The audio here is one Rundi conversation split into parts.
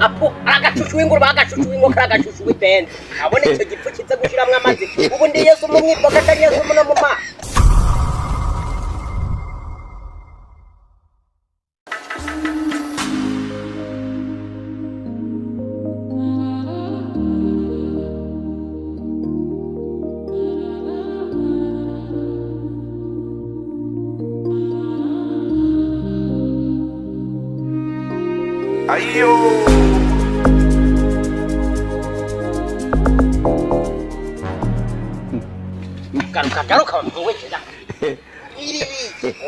apo agashushu inguru bagashushu ingo karagashushu ibende abone icyo gipfu kize gushiramwe amazi ubu ndi Yesu mu mwibo gatari Yesu mu mama Ayo. Garuka wekera. Iri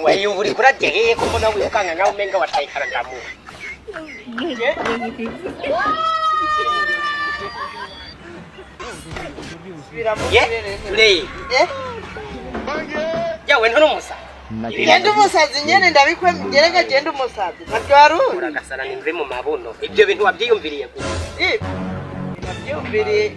wewe uri kurateye ko mbona wikanga nawe umenga watayikara ndamu. Yawe ntono musa. Genda umusazi nyene ndabikwe gerega genda umusazi natwaru uragasara nimve mu mabuno ibyo bintu wabyiyumviriye ko nabyumviriye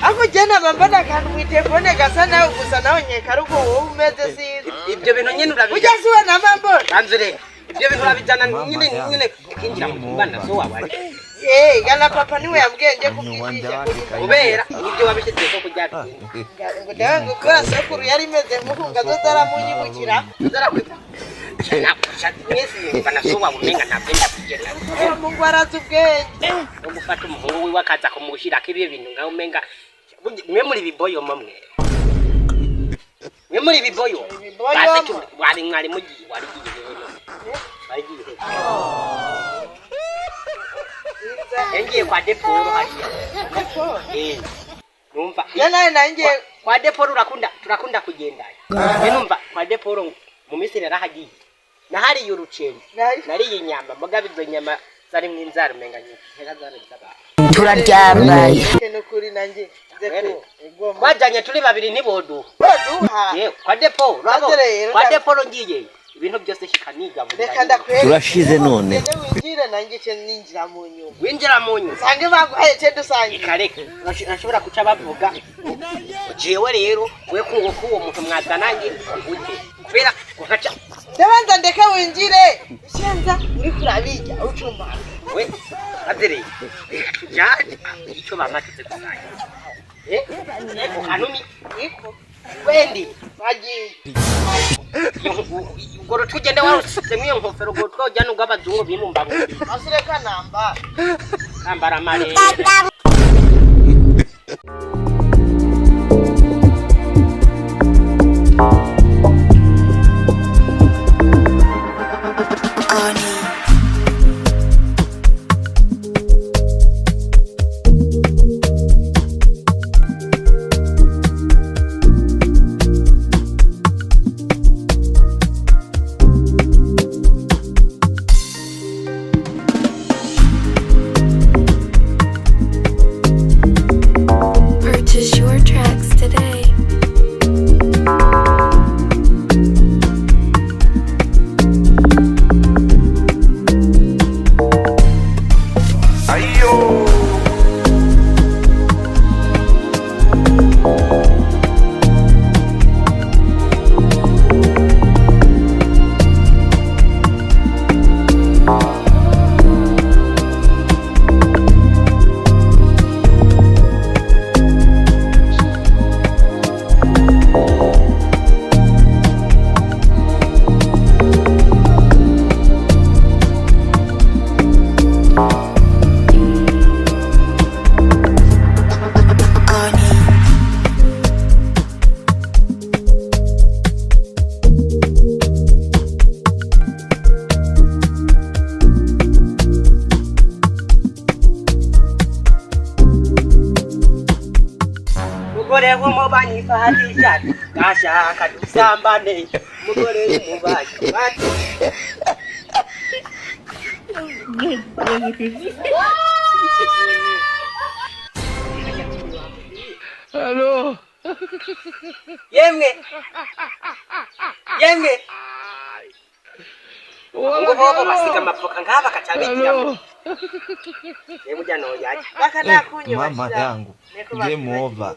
ako jena bambana kantu mu telefone gasa nawe gusa nawe nyeka ruko wowe umeze sinzi ibyo bintu nyene urabijya ujasiwe na mambo kanzure ibyo bintu urabijana nyene kinjira mu bana so wabari gana papa niwe yambwiye kubyisha kubera ibyo wabishyize ko kujya ngo dawe gukora sokuru yari imeze nk'ukunga zozara munyibukira zarakwita mwese banasoba umenga ntabenda kugenda Mungu arazubwenge ugufata umuhungu wiwe akaza kumushira kiriye bintu ngaho umenga mwe muri biboyo mamwe mwe muri biboyo base wari mwari mugiye wari giye Engiye kwa deporo hariya. Numva. Yana nanjye kwa deporo turakunda kugenda. Numva kwa deporo mu Misiri narahagiye. Nahari yuruceni. Nari inyama mugabizo nyama zari mu inzara menga nyinshi. Hera zari zaba. Turaryambaye. Keno kuri nanjye. Wajanye turi babiri nibodu. Baduha. Kwa deporo. Kwa deporo ngiye. Ibintu byose shikaniga turashize none winjira nanjye cyo ninjira mu nyuma winjira mu nyuma sange baguhaye cyo dusangiye kareka nashobora kuca bavuga jewe rero we kungo kuwo muntu mwazanange uje kubera ukaca ndabanza ndeka winjire shenza uri kurabijya ucuma we adere yaje icyo bamakitse kusanya kanuni iko wendi bagiye Goro tugende warusitse mwiyo nkofero go twojana ugabazungu bimumba ngo asireka namba ambara mare Mugore w'umubanyi fatisha gashaka dusambane mugore w'umubanyi bati Hello. Yemwe ngo bobo basiga mapfoka ngaba kacabikira Hebu jana oyaje bakana kunyo mama yangu game over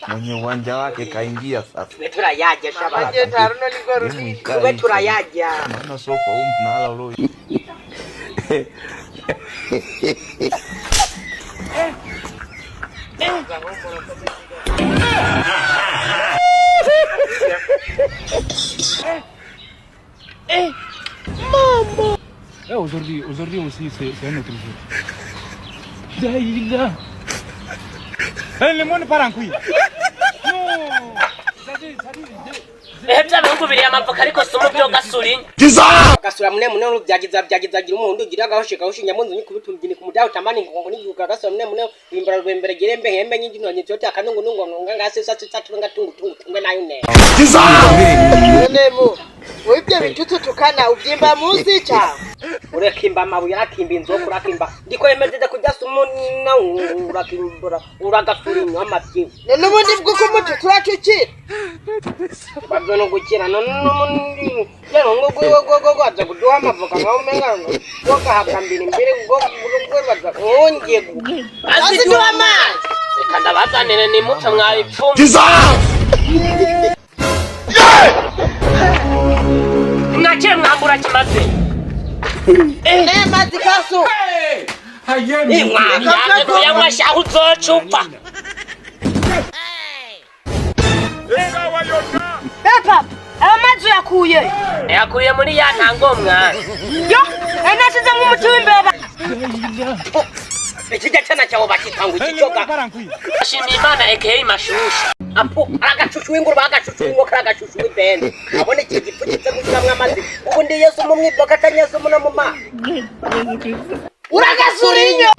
mwenye uwanja wake kaingia sasa neturayaje shaba aje taruno ligoro ni turayaje maana soko mnala leo Maman. Aujourd'hui aussi, c'est un autre jour. Daïla. Le monde part en couille. Non. Ebya mungu biri amavoka ariko sumu byo gasuri. Gasura mune n'ubyagiza gira umuntu ugira gahosheka hoshinya munzu nyikubitumbyini ku mudaho tamani ngo ni yuga gasura mune bimbara rwembere gerembe hembe nyingino nyitote akanungu nungo ngase satunga tungu nayo ne. Nemo. Wibye bitutu tukana ubyimba muzi cha. Urekimba mabuye arakimba inzoka urakimba ndiko yemeze kujya sumu na urakimbura uragasura inyama bye. N'ubundi bwo kumutu turacukira. Babyo no gukira no ngo aza kuduha amavoka ngaho menga ngo kahakambira imbere ngo baza ongiye aziduha amazi kandi abazanene ni muco mwabipfumbi ngakire mwambura kimaze mazi kaso Hayemi. yanywa shahu zocupa Papa, amazi yakuye muri ya ntango mwana yo enasize nk'umuti w'imbeba ikijya cyana cyawo bakitangu ikicoka ashimira Imana ekeye mashusha apo agashushu w'ingurube agashushu w'inkoko agashushu w'ibende abone iki gipfutse gushyiramo amazi ubundi Yesu mu mwibyo katanyeze mu no mu ma uragasura inyo